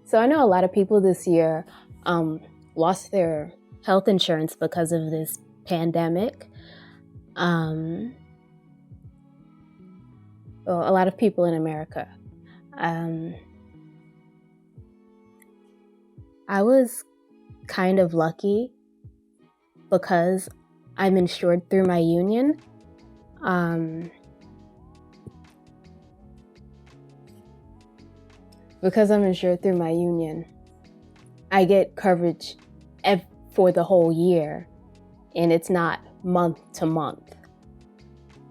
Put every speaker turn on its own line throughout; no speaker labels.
So I know a lot of people this year lost their health insurance because of this pandemic. Well, a lot of people in America. I was kind of lucky because I'm insured through my union. Because I'm insured through my union, I get coverage for the whole year, and it's not month to month.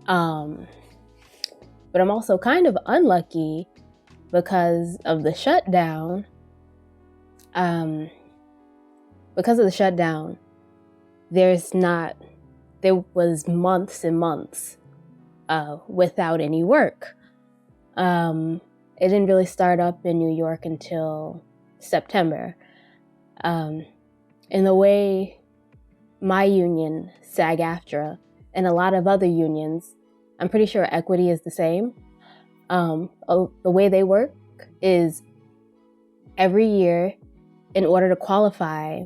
But I'm also kind of unlucky because of the shutdown. Because of the shutdown, there was months and months without any work. It didn't really start up in New York until September. And the way my union, SAG-AFTRA, and a lot of other unions, I'm pretty sure Equity is the same. The way they work is every year, in order to qualify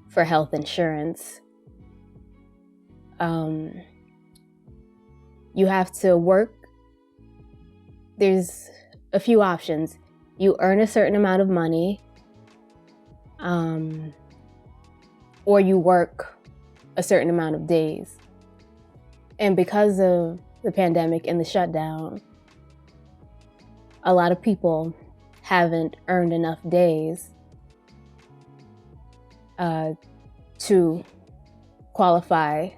for health insurance, you have to work. There's a few options. You earn a certain amount of money, or you work a certain amount of days. And because of the pandemic and the shutdown, a lot of people haven't earned enough days to qualify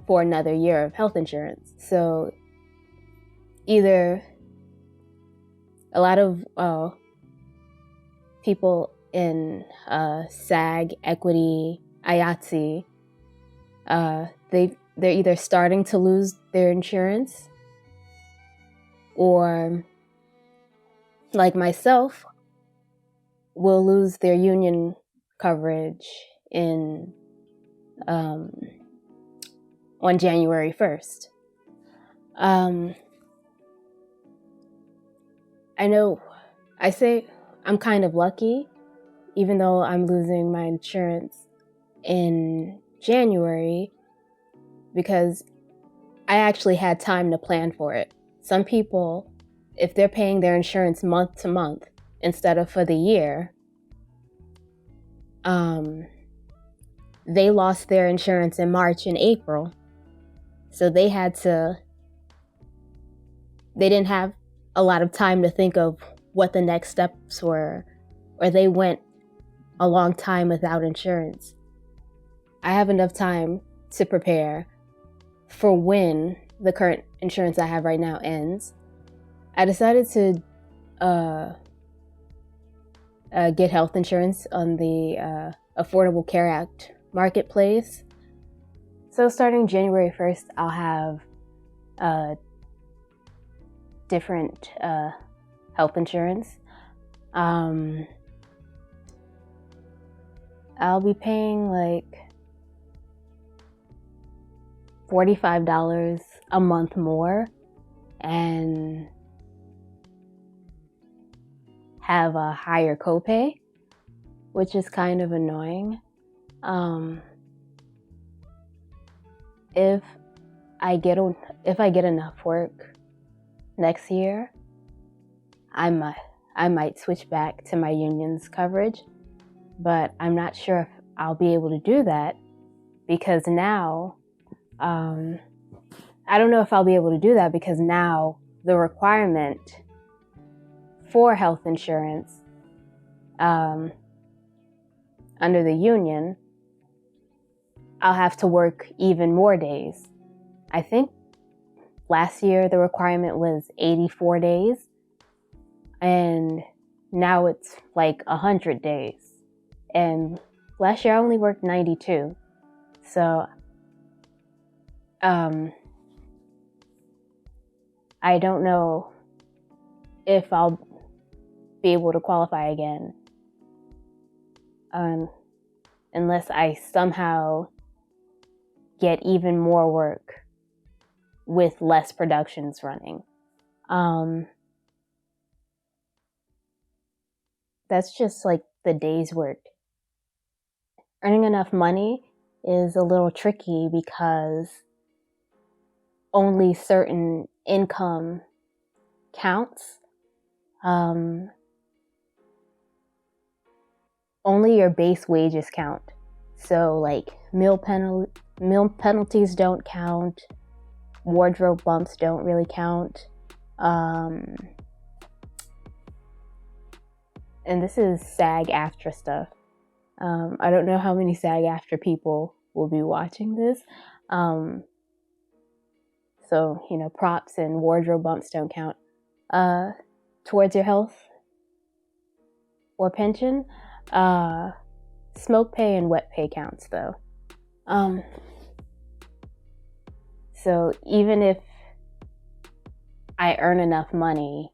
for another year of health insurance. So either a lot of people in SAG, Equity, IATSE, they're either starting to lose their insurance, or like myself, will lose their union coverage on January 1st. I know I say I'm kind of lucky, even though I'm losing my insurance in January, because I actually had time to plan for it. Some people, if they're paying their insurance month to month instead of for the year, they lost their insurance in March and April. So they didn't have a lot of time to think of what the next steps were, or they went a long time without insurance. I have enough time to prepare for when the current insurance I have right now ends. I decided to get health insurance on the Affordable Care Act marketplace. So starting January 1st, I'll have different health insurance. I'll be paying like $45 a month more and have a higher copay, which is kind of annoying. If I get enough work next year, I might switch back to my union's coverage, but I'm not sure if I'll be able to do that, because now I don't know if I'll be able to do that because now the requirement for health insurance under the union, I'll have to work even more days. I think last year the requirement was 84 days, and now it's like 100 days. And last year I only worked 92. So I don't know if I'll be able to qualify again unless I somehow get even more work with less productions running. that's just like the day's work. Earning enough money is a little tricky because only certain income counts. Only your base wages count. So like meal penalties don't count. Wardrobe bumps don't really count. And this is SAG-AFTRA stuff. I don't know how many SAG-AFTRA people will be watching this. So, props and wardrobe bumps don't count towards your health or pension. Smoke pay and wet pay counts though. So even if I earn enough money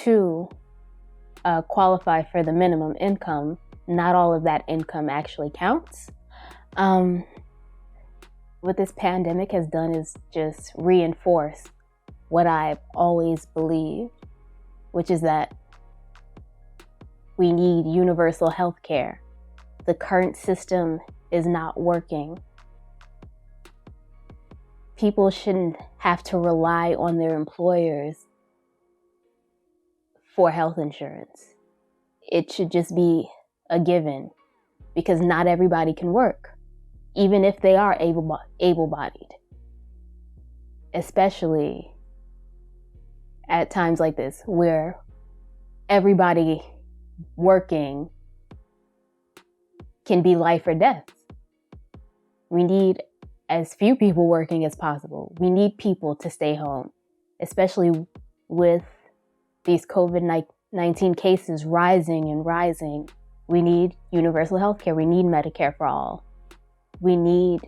to qualify for the minimum income, not all of that income actually counts. What this pandemic has done is just reinforce what I've always believed, which is that we need universal health care. The current system is not working. People shouldn't have to rely on their employers for health insurance. It should just be a given because not everybody can work, even if they are able-bodied, especially at times like this where everybody working can be life or death. We need as few people working as possible. We need people to stay home, especially with these COVID-19 cases rising and rising. We need universal health care. We need Medicare for all. We need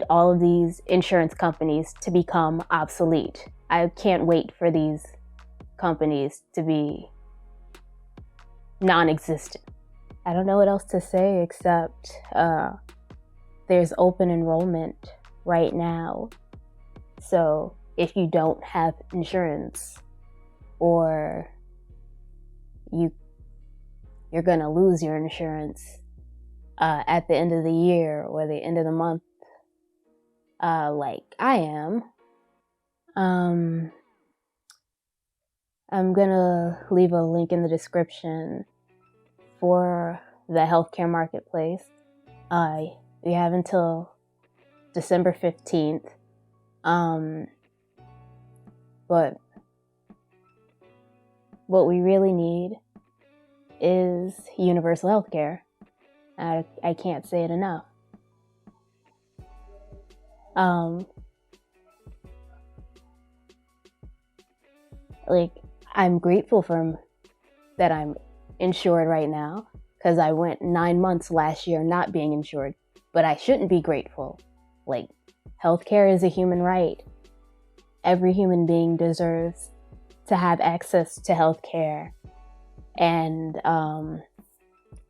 all of these insurance companies to become obsolete. I can't wait for these companies to be non-existent. I don't know what else to say except there's open enrollment right now. So if you don't have insurance or you're gonna lose your insurance at the end of the year or the end of the month, like I am, I'm gonna leave a link in the description for the healthcare marketplace. We have until December 15th. But what we really need is universal health care. I can't say it enough. I'm grateful that I'm insured right now because I went 9 months last year not being insured, but I shouldn't be grateful. Healthcare is a human right. Every human being deserves to have access to healthcare, and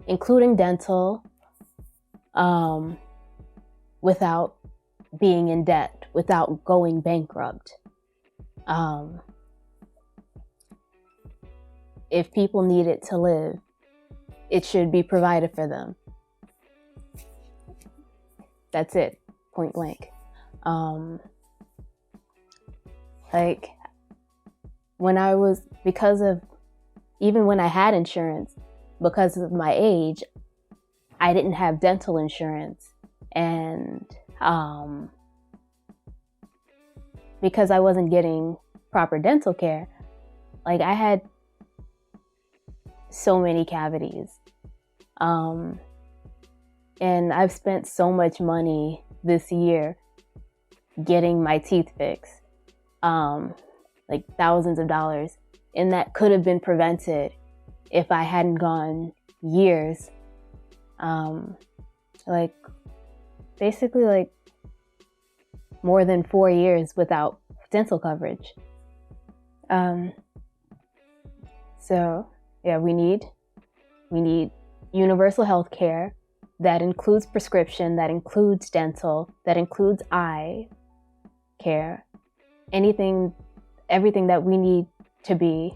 including dental, without being in debt, without going bankrupt. If people need it to live, it should be provided for them. That's it, point blank. Even when I had insurance, because of my age, I didn't have dental insurance. And because I wasn't getting proper dental care, I had so many cavities. And I've spent so much money this year getting my teeth fixed, thousands of dollars, and that could have been prevented if I hadn't gone years, basically more than 4 years without dental coverage. So yeah, we need universal health care that includes prescription, that includes dental, that includes eye care, everything that we need to be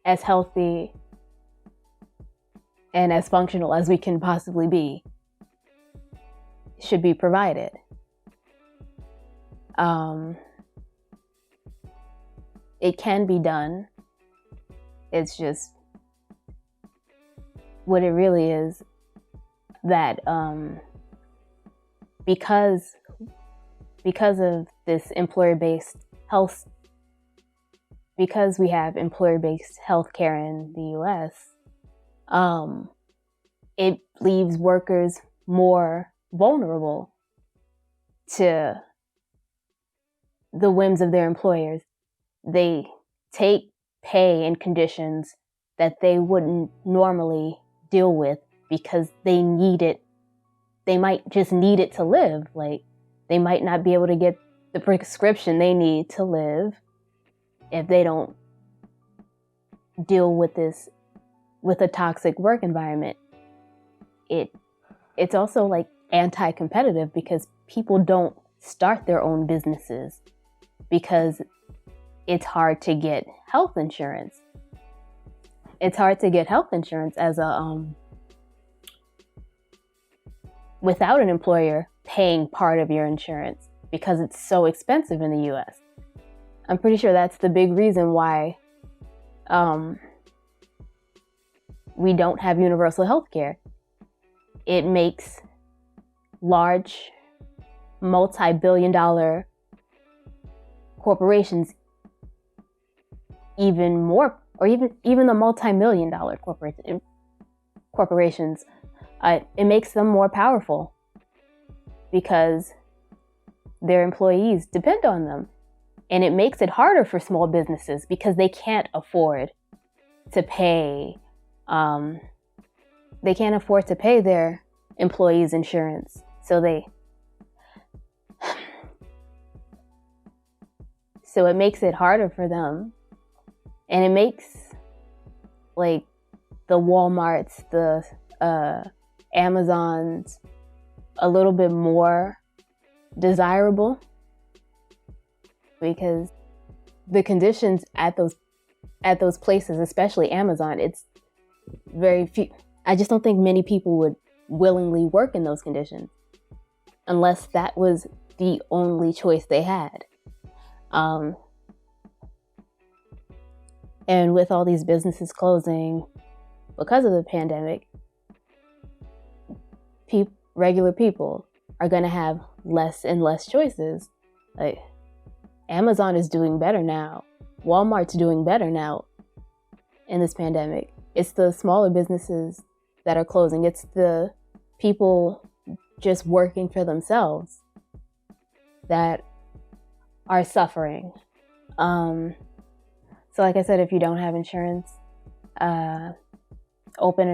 as healthy and as functional as we can possibly be should be provided. It can be done. It's just what it really is that because of this employer-based health, because we have employer-based healthcare in the U.S., it leaves workers more vulnerable to the whims of their employers. They take pay and conditions that they wouldn't normally deal with because they need it. They might just need it to live. Like, they might not be able to get the prescription they need to live if they don't deal with this, with a toxic work environment. It's also like anti-competitive because people don't start their own businesses because it's hard to get health insurance. It's hard to get health insurance as a without an employer paying part of your insurance because it's so expensive in the US. I'm pretty sure that's the big reason why we don't have universal health care. It makes large, multi-billion-dollar corporations even more, or even the multi-million-dollar corporations, it makes them more powerful because their employees depend on them. And it makes it harder for small businesses because they can't afford to pay, their employees' insurance. So it makes it harder for them. And it makes like the Walmarts, the Amazons a little bit more desirable because the conditions at those places, especially Amazon, it's very few. I just don't think many people would willingly work in those conditions unless that was the only choice they had. And with all these businesses closing because of the pandemic, regular people are going to have less and less choices. Like, Amazon is doing better now. Walmart's doing better now in this pandemic. It's the smaller businesses that are closing. It's the people just working for themselves that are suffering. So like I said, if you don't have insurance, there's open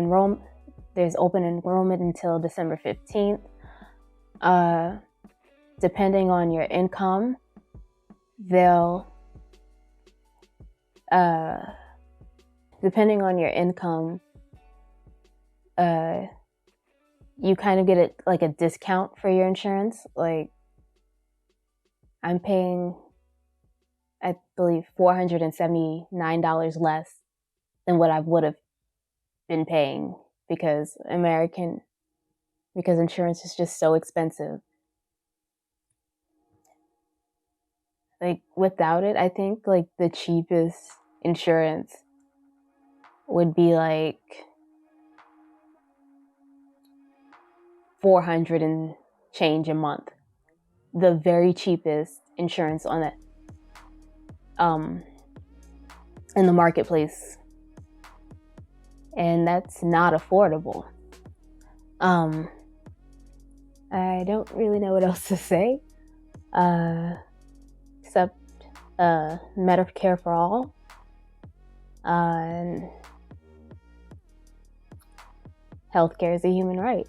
enrollment until December 15th. Depending on your income, you kind of get like a discount for your insurance. Like, I'm paying, I believe, $479 less than what I would have been paying because insurance is just so expensive. Like, without it, I think like the cheapest insurance would be like $400 and change a month. The very cheapest insurance on that in the marketplace, and that's not affordable. I don't really know what else to say except Medicare for all, and healthcare is a human right.